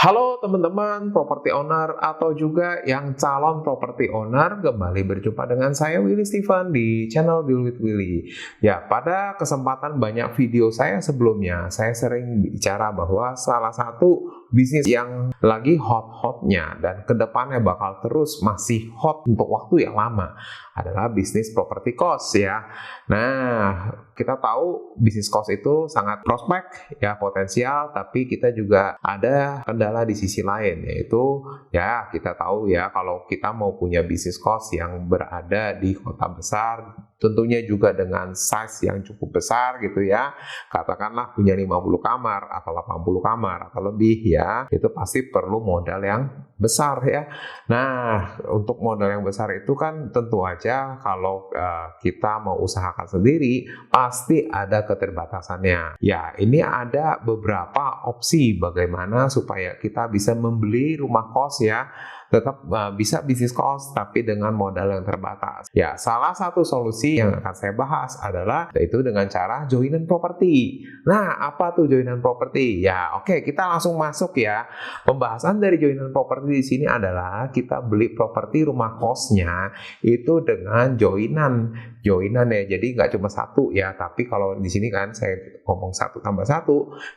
Halo teman-teman property owner atau juga yang calon property owner, kembali berjumpa dengan saya Willy Steven di channel Deal with Willy. Ya, pada kesempatan banyak video saya sebelumnya, saya sering bicara bahwa salah satu bisnis yang lagi hot-hotnya dan kedepannya bakal terus masih hot untuk waktu yang lama adalah bisnis property cost ya. Nah, kita tahu bisnis cost itu sangat prospek ya, potensial, tapi kita juga ada kendala di sisi lain, yaitu ya kita tahu ya kalau kita mau punya bisnis cost yang berada di kota besar, tentunya juga dengan size yang cukup besar gitu ya, katakanlah punya 50 kamar atau 80 kamar atau lebih ya, itu pasti perlu modal yang besar ya. Nah, untuk modal yang besar itu kan tentu aja kalau kita mau usahakan sendiri pasti ada keterbatasannya. Ya, ini ada beberapa opsi bagaimana supaya kita bisa membeli rumah kos ya, tetap bisa bisnis kos tapi dengan modal yang terbatas. Ya, salah satu solusi yang akan saya bahas adalah yaitu dengan cara joinan properti. Nah, apa tuh joinan properti? Ya, oke, kita langsung masuk ya. Pembahasan dari joinan properti di sini adalah kita beli properti rumah kosnya itu dengan joinan ya. Jadi nggak cuma satu ya, tapi kalau di sini kan saya ngomong 1+1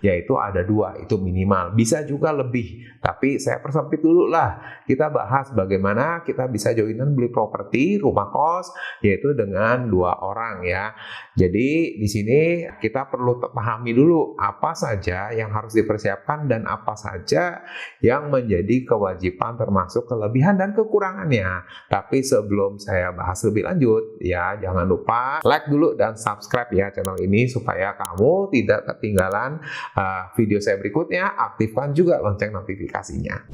yaitu ada 2, itu minimal. Bisa juga lebih, tapi saya persempit dulu lah. Kita bahas bagaimana kita bisa joinan beli properti rumah kos yaitu dengan 2 orang ya. Jadi di sini kita perlu pahami dulu apa saja yang harus dipersiapkan dan apa saja yang menjadi kewajiban termasuk kelebihan dan kekurangannya. Tapi sebelum saya bahas lebih lanjut ya, jangan lupa like dulu dan subscribe ya channel ini supaya kamu tidak ketinggalan video saya berikutnya. Aktifkan juga lonceng notifikasinya.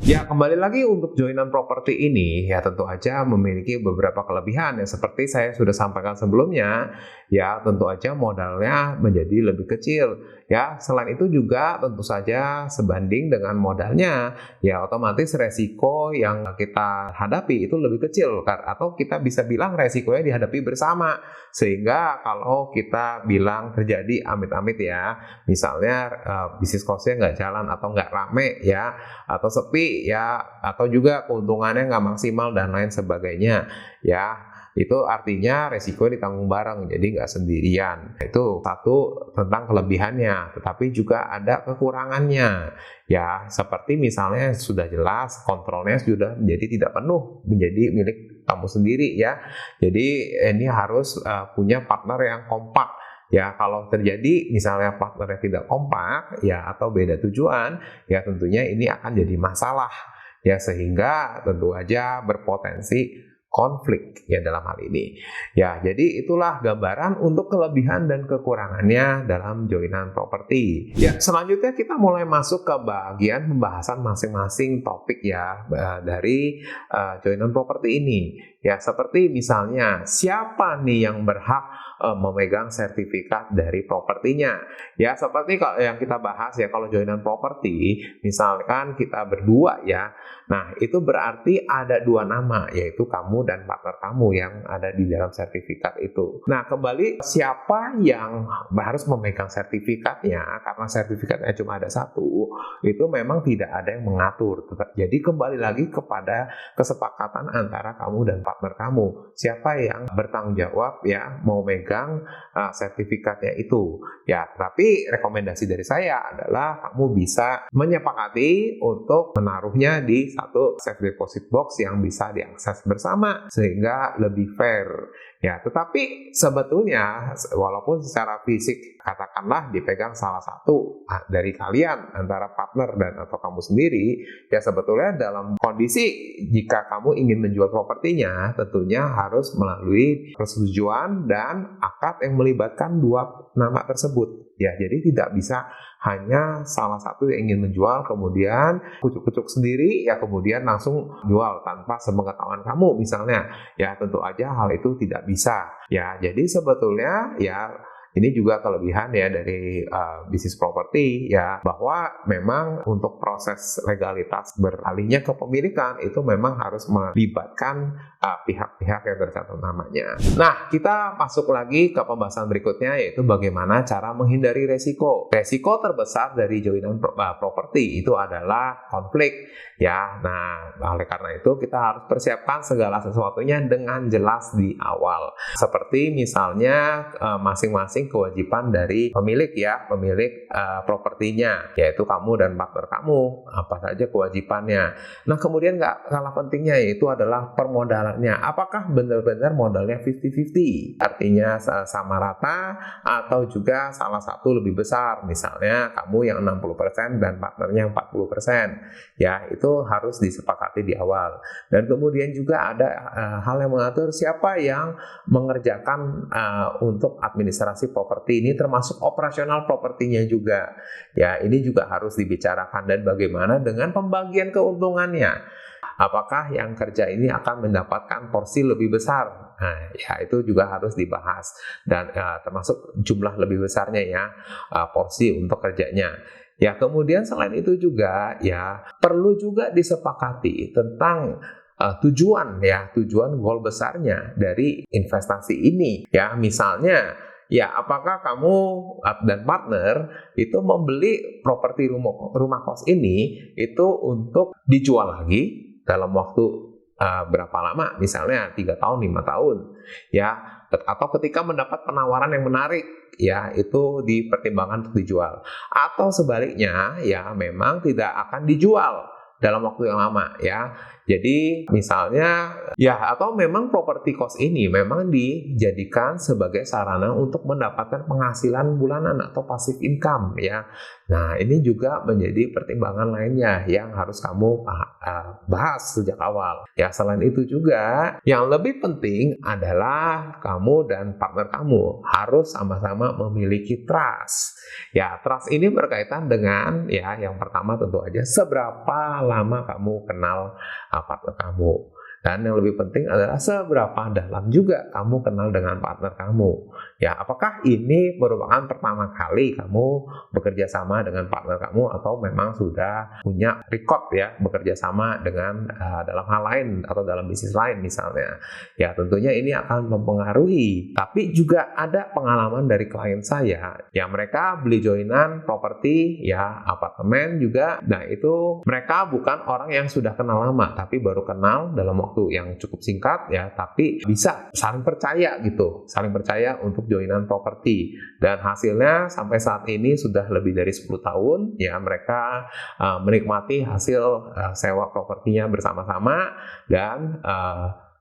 Ya, kembali lagi untuk joinan properti ini ya tentu aja memiliki beberapa kelebihan ya, seperti saya sudah sampaikan sebelumnya ya, tentu aja modalnya menjadi lebih kecil ya. Selain itu juga tentu saja sebanding dengan modalnya ya, otomatis resiko yang kita hadapi itu lebih kecil atau kita bisa bilang resikonya dihadapi bersama, sehingga kalau kita bilang terjadi amit-amit ya, misalnya bisnis costnya nggak jalan atau nggak rame ya, atau sepi ya, atau juga keuntungannya nggak maksimal dan lain sebagainya ya, itu artinya resiko ditanggung bareng, jadi nggak sendirian. Itu satu tentang kelebihannya, tetapi juga ada kekurangannya ya, seperti misalnya sudah jelas kontrolnya sudah menjadi tidak penuh, menjadi milik kamu sendiri ya. Jadi ini harus punya partner yang kompak ya. Kalau terjadi misalnya partnernya tidak kompak ya, atau beda tujuan ya, tentunya ini akan jadi masalah ya, sehingga tentu aja berpotensi konflik ya dalam hal ini ya. Jadi itulah gambaran untuk kelebihan dan kekurangannya dalam joinan properti ya. Selanjutnya kita mulai masuk ke bagian pembahasan masing-masing topik ya dari joinan properti ini ya, seperti misalnya siapa nih yang berhak memegang sertifikat dari propertinya ya. Seperti kalau yang kita bahas ya, kalau joinan properti misalkan kita berdua ya, nah itu berarti ada 2 nama, yaitu kamu dan partner kamu yang ada di dalam sertifikat itu. Nah, kembali siapa yang harus memegang sertifikatnya, karena sertifikatnya cuma ada 1, itu memang tidak ada yang mengatur. Jadi kembali lagi kepada kesepakatan antara kamu dan partner kamu, siapa yang bertanggung jawab ya mau megang sertifikatnya itu ya. Tapi rekomendasi dari saya adalah kamu bisa menyepakati untuk menaruhnya di satu safe deposit box yang bisa diakses bersama sehingga lebih fair ya. Tetapi sebetulnya walaupun secara fisik katakanlah dipegang salah satu dari kalian antara partner dan atau kamu sendiri ya, sebetulnya dalam kondisi jika kamu ingin menjual propertinya tentunya harus melalui persetujuan dan akad yang melibatkan 2 nama tersebut ya. Jadi tidak bisa hanya salah satu yang ingin menjual kemudian kucuk-kucuk sendiri ya, kemudian langsung jual tanpa sepengetahuan kamu misalnya ya. Tentu aja hal itu tidak bisa ya. Jadi sebetulnya ya Ini juga kelebihan ya dari bisnis properti ya, bahwa memang untuk proses legalitas beralihnya kepemilikan itu memang harus melibatkan pihak-pihak yang tercatat namanya. Nah, kita masuk lagi ke pembahasan berikutnya, yaitu bagaimana cara menghindari resiko. Resiko terbesar dari joinan properti itu adalah konflik ya. Nah, oleh karena itu kita harus persiapkan segala sesuatunya dengan jelas di awal. Seperti misalnya masing-masing kewajiban dari pemilik ya, pemilik propertinya, yaitu kamu dan partner kamu, apa saja kewajibannya. Nah, kemudian nggak kalah pentingnya yaitu adalah permodalannya. Apakah benar-benar modalnya 50-50? Artinya sama rata atau juga salah satu lebih besar, misalnya kamu yang 60% dan partnernya 40%. Ya, itu harus disepakati di awal. Dan kemudian juga ada hal yang mengatur siapa yang mengerjakan untuk administrasi properti ini, termasuk operasional propertinya juga. Ya, ini juga harus dibicarakan, dan bagaimana dengan pembagian keuntungannya. Apakah yang kerja ini akan mendapatkan porsi lebih besar? Nah, ya itu juga harus dibahas, dan termasuk jumlah lebih besarnya ya, porsi untuk kerjanya. Ya, kemudian selain itu juga ya perlu juga disepakati tentang tujuan goal besarnya dari investasi ini. Ya, misalnya ya, apakah kamu dan partner itu membeli properti rumah kos ini itu untuk dijual lagi dalam waktu berapa lama, misalnya 3 tahun, 5 tahun, ya, atau ketika mendapat penawaran yang menarik, ya, itu dipertimbangkan untuk dijual, atau sebaliknya, ya, memang tidak akan dijual dalam waktu yang lama, ya. Jadi misalnya ya, atau memang properti cost ini memang dijadikan sebagai sarana untuk mendapatkan penghasilan bulanan atau passive income ya. Nah, ini juga menjadi pertimbangan lainnya yang harus kamu bahas sejak awal. Ya, selain itu juga yang lebih penting adalah kamu dan partner kamu harus sama-sama memiliki trust. Ya, trust ini berkaitan dengan ya, yang pertama tentu aja seberapa lama kamu kenal partner kamu. Dan yang lebih penting adalah seberapa dalam juga kamu kenal dengan partner kamu. Ya, apakah ini merupakan pertama kali kamu bekerja sama dengan partner kamu, atau memang sudah punya record ya bekerja sama dengan dalam hal lain atau dalam bisnis lain misalnya. Ya, tentunya ini akan mempengaruhi. Tapi juga ada pengalaman dari klien saya, ya mereka beli joinan properti ya, apartemen juga. Nah, itu mereka bukan orang yang sudah kenal lama, tapi baru kenal dalam waktu yang cukup singkat ya, tapi bisa saling percaya gitu, saling percaya untuk joinan properti, dan hasilnya sampai saat ini sudah lebih dari 10 tahun ya, mereka menikmati hasil sewa propertinya bersama-sama, dan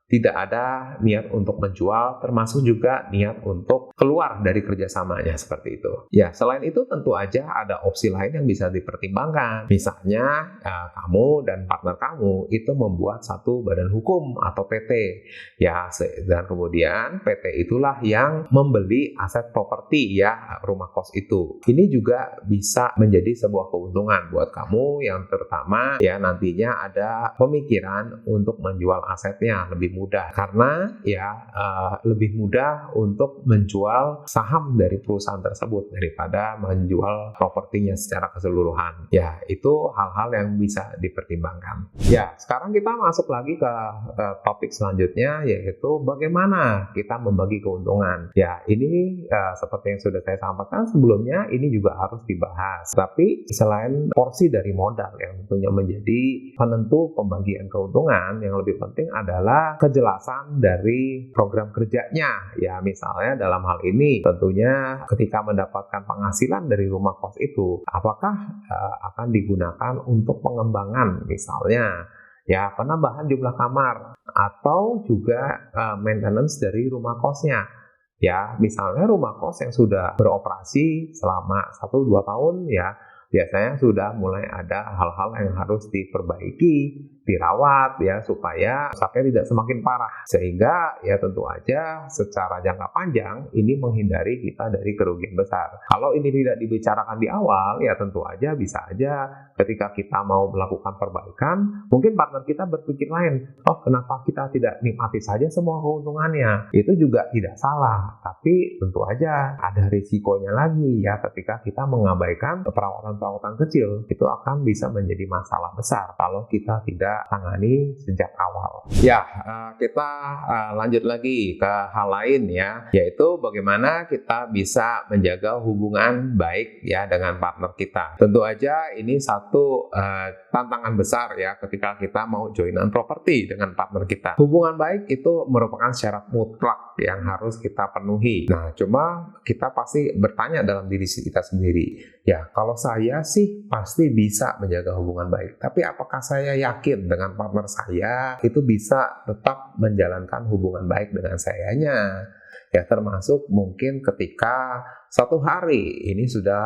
tidak ada niat untuk menjual, termasuk juga niat untuk keluar dari kerjasamanya seperti itu. Ya, selain itu tentu aja ada opsi lain yang bisa dipertimbangkan. Misalnya kamu dan partner kamu itu membuat satu badan hukum atau PT. Ya, dan kemudian PT itulah yang membeli aset properti ya, rumah kos itu. Ini juga bisa menjadi sebuah keuntungan buat kamu yang terutama ya nantinya ada pemikiran untuk menjual asetnya lebih mudah, karena ya lebih mudah untuk menjual saham dari perusahaan tersebut daripada menjual propertinya secara keseluruhan. Ya, itu hal-hal yang bisa dipertimbangkan. Ya, sekarang kita masuk lagi ke topik selanjutnya, yaitu bagaimana kita membagi keuntungan. Ya, ini seperti yang sudah saya sampaikan sebelumnya, ini juga harus dibahas. Tapi selain porsi dari modal yang tentunya menjadi penentu pembagian keuntungan, yang lebih penting adalah kejelasan dari program kerjanya. Ya, misalnya dalam hal ini tentunya ketika mendapatkan penghasilan dari rumah kos itu, apakah akan digunakan untuk pengembangan misalnya ya, penambahan jumlah kamar, atau juga maintenance dari rumah kosnya. Ya, misalnya rumah kos yang sudah beroperasi selama 1-2 tahun ya, biasanya sudah mulai ada hal-hal yang harus diperbaiki, dirawat ya supaya rusaknya tidak semakin parah. Sehingga ya tentu aja secara jangka panjang ini menghindari kita dari kerugian besar. Kalau ini tidak dibicarakan di awal ya tentu aja bisa aja ketika kita mau melakukan perbaikan, mungkin partner kita berpikir lain. Oh, kenapa kita tidak nikmati saja semua keuntungannya? Itu juga tidak salah, tapi tentu aja ada risikonya lagi ya ketika kita mengabaikan perawatan-perawatan kecil. Itu akan bisa menjadi masalah besar kalau kita tidak tangani sejak awal. Ya, kita lanjut lagi ke hal lain ya, yaitu bagaimana kita bisa menjaga hubungan baik ya dengan partner kita. Tentu aja ini satu tantangan besar ya ketika kita mau joinan properti dengan partner kita. Hubungan baik itu merupakan syarat mutlak yang harus kita penuhi. Nah, cuma kita pasti bertanya dalam diri kita sendiri, ya kalau saya sih pasti bisa menjaga hubungan baik, tapi apakah saya yakin dengan partner saya itu bisa tetap menjalankan hubungan baik dengan sayanya? Ya, termasuk mungkin ketika satu hari ini sudah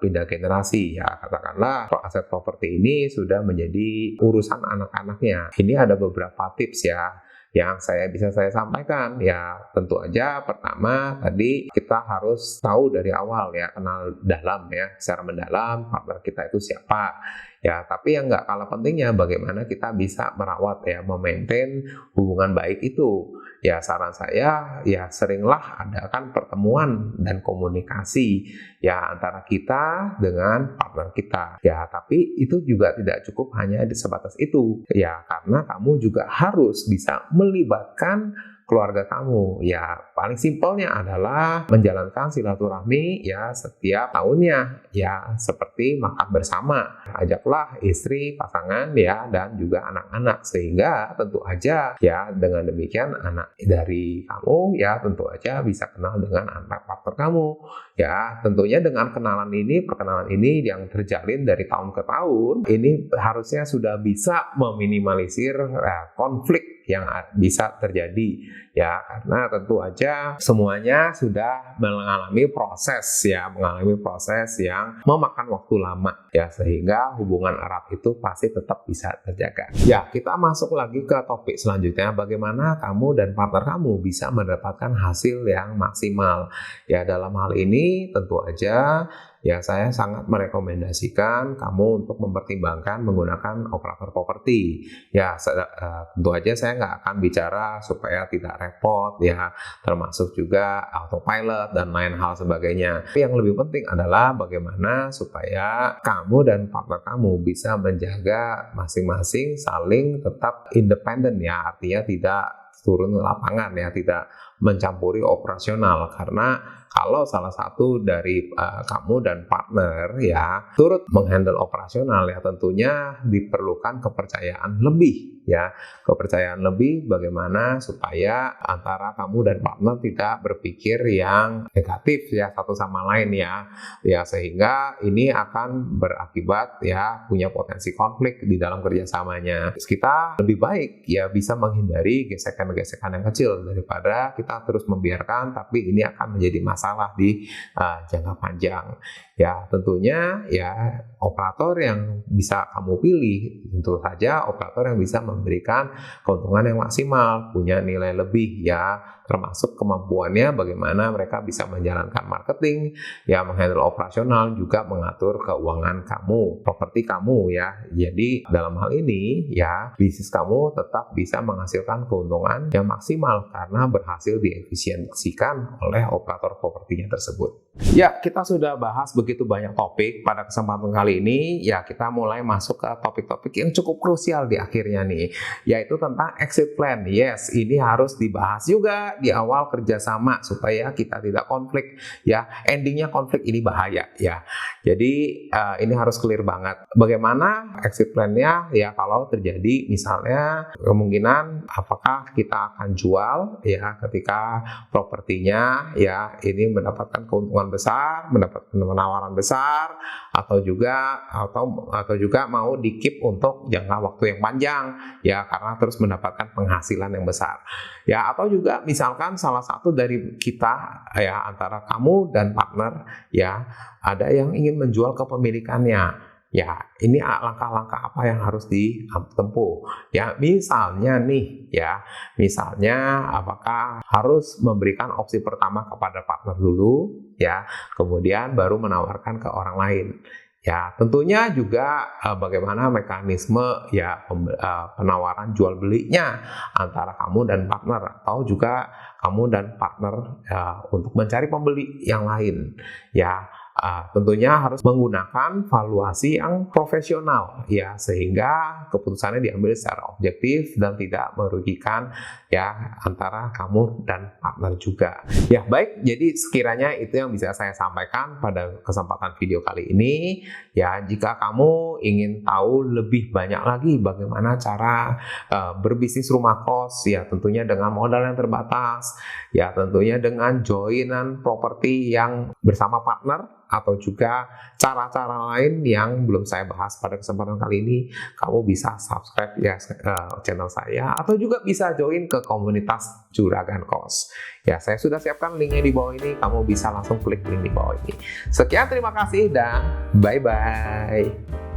pindah generasi ya, katakanlah aset properti ini sudah menjadi urusan anak-anaknya. Ini ada beberapa tips ya yang bisa saya sampaikan. Ya tentu aja pertama tadi kita harus tahu dari awal ya, kenal dalam ya, secara mendalam partner kita itu siapa ya. Tapi yang nggak kalah pentingnya bagaimana kita bisa merawat ya, memaintain hubungan baik itu ya. Saran saya ya seringlah adakan pertemuan dan komunikasi ya antara kita dengan partner kita ya. Tapi itu juga tidak cukup hanya di sebatas itu ya, karena kamu juga harus bisa melibatkan keluarga kamu. Ya paling simpelnya adalah menjalankan silaturahmi ya setiap tahunnya ya, seperti makan bersama. Ajaklah istri, pasangan ya, dan juga anak-anak, sehingga tentu aja ya dengan demikian anak dari kamu ya tentu aja bisa kenal dengan anak partner kamu ya. Tentunya dengan perkenalan ini yang terjalin dari tahun ke tahun, ini harusnya sudah bisa meminimalisir konflik yang bisa terjadi ya, karena tentu aja semuanya sudah mengalami proses yang memakan waktu lama ya, sehingga hubungan erat itu pasti tetap bisa terjaga. Ya, kita masuk lagi ke topik selanjutnya, bagaimana kamu dan partner kamu bisa mendapatkan hasil yang maksimal. Ya, dalam hal ini tentu aja ya saya sangat merekomendasikan kamu untuk mempertimbangkan menggunakan operator properti. Ya, tentu aja saya nggak akan bicara supaya tidak repot ya, termasuk juga autopilot dan lain hal sebagainya. Tapi yang lebih penting adalah bagaimana supaya kamu dan partner kamu bisa menjaga masing-masing saling tetap independen ya, artinya tidak turun ke lapangan ya, tidak mencampuri operasional. Karena kalau salah satu dari kamu dan partner ya turut menghandle operasional ya, tentunya diperlukan kepercayaan lebih ya. Kepercayaan lebih bagaimana supaya antara kamu dan partner tidak berpikir yang negatif ya satu sama lain ya. Ya, sehingga ini akan berakibat ya punya potensi konflik di dalam kerjasamanya. Kita lebih baik ya bisa menghindari gesekan-gesekan yang kecil daripada kita terus membiarkan, tapi ini akan menjadi masalah di jangka panjang. Ya, tentunya ya operator yang bisa kamu pilih tentu saja operator yang bisa memberikan keuntungan yang maksimal, punya nilai lebih ya, termasuk kemampuannya bagaimana mereka bisa menjalankan marketing ya, menghandle operasional, juga mengatur keuangan kamu, properti kamu ya. Jadi dalam hal ini ya bisnis kamu tetap bisa menghasilkan keuntungan yang maksimal karena berhasil diefisiensikan oleh operator propertinya tersebut. Ya, kita sudah bahas begitu banyak topik pada kesempatan kali ini. Ya, kita mulai masuk ke topik-topik yang cukup krusial di akhirnya nih, yaitu tentang exit plan. Yes, ini harus dibahas juga di awal kerjasama supaya kita tidak konflik ya. Endingnya konflik ini bahaya ya. Jadi ini harus clear banget. Bagaimana exit plan-nya ya kalau terjadi misalnya kemungkinan apakah kita akan jual ya ketika propertinya ya ini mendapatkan keuntungan besar, mendapatkan penawaran besar, atau juga mau di-keep untuk jangka waktu yang panjang ya, karena terus mendapatkan penghasilan yang besar ya. Atau juga misalnya misalkan salah satu dari kita ya antara kamu dan partner ya ada yang ingin menjual kepemilikannya. Ya, ini langkah-langkah apa yang harus ditempuh? Ya, misalnya nih, ya, misalnya apakah harus memberikan opsi pertama kepada partner dulu, ya, kemudian baru menawarkan ke orang lain. Ya, tentunya juga bagaimana mekanisme ya penawaran jual belinya antara kamu dan partner, atau juga kamu dan partner untuk mencari pembeli yang lain. Ya, tentunya harus menggunakan valuasi yang profesional ya, sehingga keputusannya diambil secara objektif dan tidak merugikan ya antara kamu dan partner juga. Ya, baik, jadi sekiranya itu yang bisa saya sampaikan pada kesempatan video kali ini. Ya, jika kamu ingin tahu lebih banyak lagi bagaimana cara berbisnis rumah kos ya, tentunya dengan modal yang terbatas, ya tentunya dengan joinan properti yang bersama partner, atau juga cara-cara lain yang belum saya bahas pada kesempatan kali ini, kamu bisa subscribe ya channel saya, atau juga bisa join ke komunitas Juragan Kos. Ya, saya sudah siapkan linknya di bawah ini, kamu bisa langsung klik link di bawah ini. Sekian, terima kasih dan bye-bye.